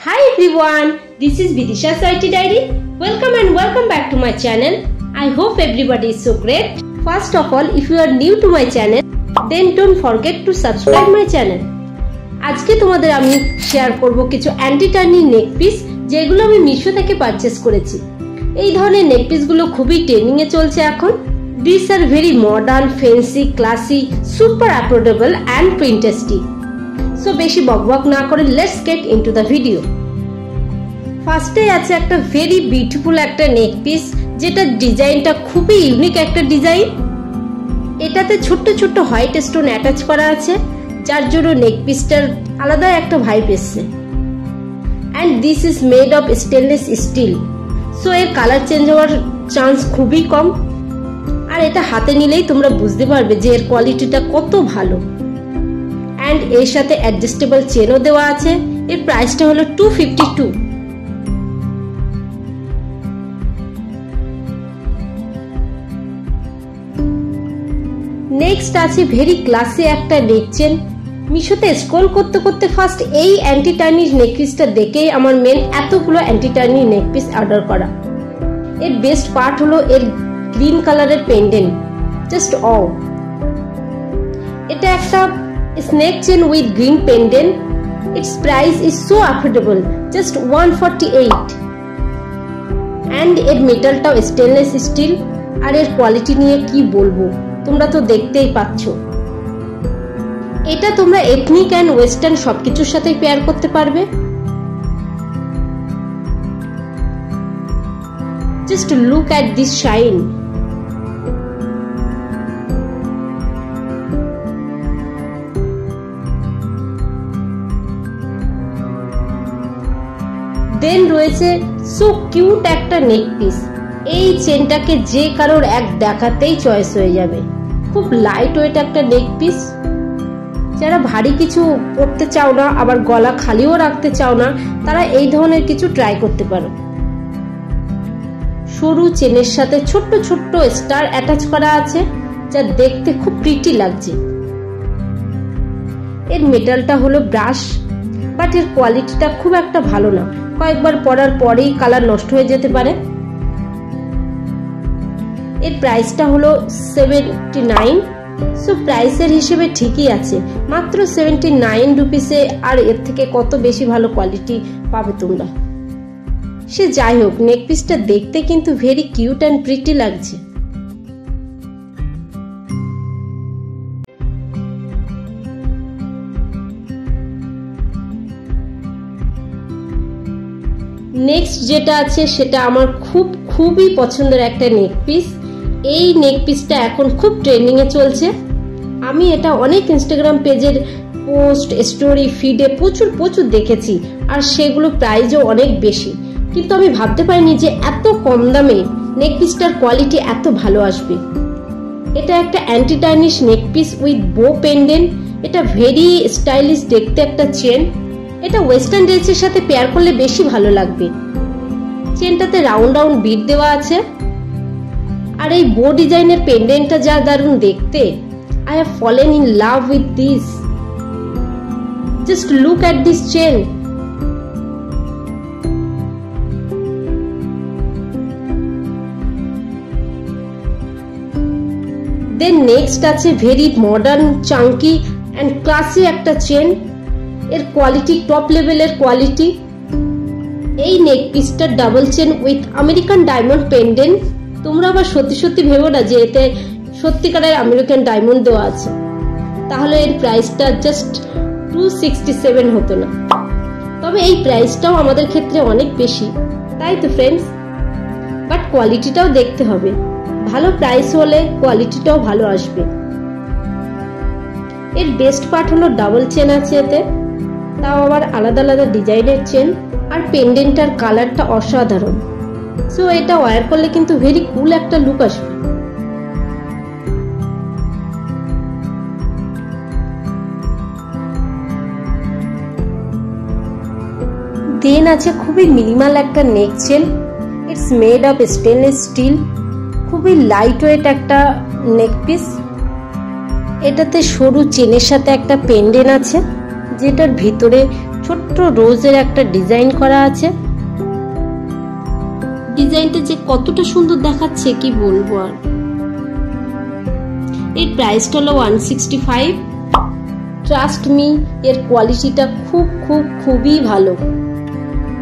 Hi everyone, this is Vidisha's IT Diary. Welcome back to my channel. I hope everybody is so great. First of all, if you are new to my channel, then don't forget to subscribe my channel. আজকে তোমাদের আমি share করব কিছু anti turning নেক piece যেগুলো আমি মিশো থেকে purchase করেছি। এই ধরনের নেক পিসগুলো খুবই ট্রেন্ডিং এ চলছে এখন। These are very modern, fancy, classy, super affordable and print-tasty. So বেশি বকবক না করে let's get into the video. ফার্স্টে আছে একটা ভেরি বিউটিফুল একটা নেক পিস যেটা ডিজাইনটা খুবই ইউনিক একটা ডিজাইন। এটাতে ছোট্ট ছোট্ট হোয়াইট স্টোন অ্যাটাচ করা আছে যার জন্য নেক পিসটার আলাদা একটা ভাইব এসছে। And this is made of stainless still, so এর কালার চেঞ্জ হওয়ার চান্স খুবই কম। আর এটা হাতে নিলেই তোমরা বুঝতে পারবে যে এর কোয়ালিটিটা কত ভালো। অ্যান্ড এর সাথে অ্যাডজাস্টেবল চেনও দেওয়া আছে। এর প্রাইসটা হলো 252। নেক্সট আছে ভেরি ক্লাসি একটা নেক চেন। মিশোতে স্ক্রল করতে করতে ফার্স্ট এই অ্যান্টি টার্নিশ নেক পিসটা দেখেই আমার মেন এতগুলো অ্যান্টি টার্নিশ নেক পিস অর্ডার করা। এর বেস্ট পার্ট হলো এর গ্রিন কালারের পেন্ডেন্ট, জাস্ট অও। এটা একটা snake chain with green pendant. It's price is so affordable, just 148। And এর মেটালটাও স্টেনলেস স্টিল। আর এর কোয়ালিটি নিয়ে কি বলবো, তোমরা তো দেখতেই পাচ্ছ। এটা তোমরা এথনিক অ্যান্ড ওয়েস্টার্ন সবকিছুর সাথে পেয়ার করতে পারবে। Just look at this shine. Then রয়েছে সো কিউট একটা নেক পিস। এই চেনটাকে যে কারোর এক দেখাতেই চয়েস হয়ে যাবে। খুব লাইট ওয়েট একটা নেক পিস। যারা ভারী কিছু পরতে চাও না, আবার গলা খালিও রাখতে চাও না, তারা এই ধরনের কিছু ট্রাই করতে পারো। সরু চেনের সাথে ছোট্ট ছোট্ট স্টার অ্যাটাচ করা আছে যা দেখতে খুব প্রিটি লাগছে। এর মেটালটা হলো ব্রাশ, বাট এর কোয়ালিটিটা খুব একটা ভালো না। কয়েকবার পরার পরেই কালার নষ্ট হয়ে যেতে পারে। এর প্রাইসটা হলো 79। সো প্রাইসের হিসেবে ঠিকই আছে, মাত্র 79 রুপিসে। আর এর থেকে কত বেশি ভালো কোয়ালিটি পাবে তোমরা। সে যাই হোক, নেক পিসটা দেখতে কিন্তু ভেরি কিউট অ্যান্ড প্রিটি লাগছে। নেক্সট যেটা আছে সেটা আমার খুবই পছন্দের একটা নেক পিস। এই নেক পিসটা এখন খুব ট্রেন্ডিং এ চলছে। আমি এটা অনেক ইনস্টাগ্রাম পেজের পোস্ট, স্টোরি, ফিডে প্রচুর দেখেছি। আর সেগুলো প্রাইসও অনেক বেশি, কিন্তু আমি ভাবতে পারিনি যে এত কম দামে নেক পিসটার কোয়ালিটি এত ভালো আসবে। এটা একটা anti tarnish neck piece with বো পেন্ডেন্ট। এটা ভেরি স্টাইলিশ দেখতে একটা চেন। এটা ওয়েস্টার্ন ড্রেসের সাথে পেয়ার করলে বেশি ভালো লাগবে। চেনটাতে রাউন্ড বিট দেওয়া আছে। আর এই বো ডিজাইনের পেন্ডেন্টটা যা দারুণ দেখতে। I have fallen in love with this. Just look at this chain. Then next আছে very modern, Chunky and classy একটা চেন। এর কোয়ালিটি টপ লেভেলের কোয়ালিটি। এই নেক পিসটা double chain with American diamond pendant. তোমরা আবার সত্যি ভেবো না যে এতে সত্যিকারের আমেরিকান ডায়মন্ড দেওয়া আছে, তাহলে এর প্রাইসটা জাস্ট 267 হতো না। তবে এই প্রাইসটাও আমাদের ক্ষেত্রে অনেক বেশি, তাই তো ফ্রেন্ডস। বাট কোয়ালিটিটাও দেখতে হবে। ভালো প্রাইস হলে কোয়ালিটিটাও ভালো আসবে। এর বেস্ট পার্ট হলো ডাবল চেন আছে এতে, তাও আবার আলাদা আলাদা ডিজাইনের চেন। আর পেন্ডেন্টার কালারটা অসাধারণ। সো এটা ওয়্যার করলে কিন্তু ভেরি কুল একটা লুক আসবে। দেন আছে খুবই মিনিমাল একটা neck chain. It's made of stainless steel. খুবই লাইট ওয়েট একটা নেক পিস। এটাতে সরু চেনের সাথে একটা পেন্ডেন্ট আছে যেটার ভিতরে ছোট্ট রোজের একটা ডিজাইন করা আছে। ডিজাইনটা যে কতটা সুন্দর দেখাচ্ছে কি বলবো আর। এর প্রাইসটা হলো 165। ট্রাস্ট মি, এর কোয়ালিটিটা খুবই ভালো।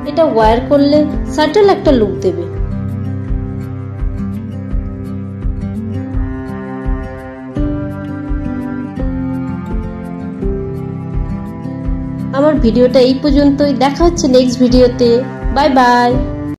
এটা ওয়্যার করলে সাটল একটা লুক দেবে। আমার ভিডিওটা এই পর্যন্তই, দেখা হচ্ছে নেক্সট ভিডিওতে। Bye bye.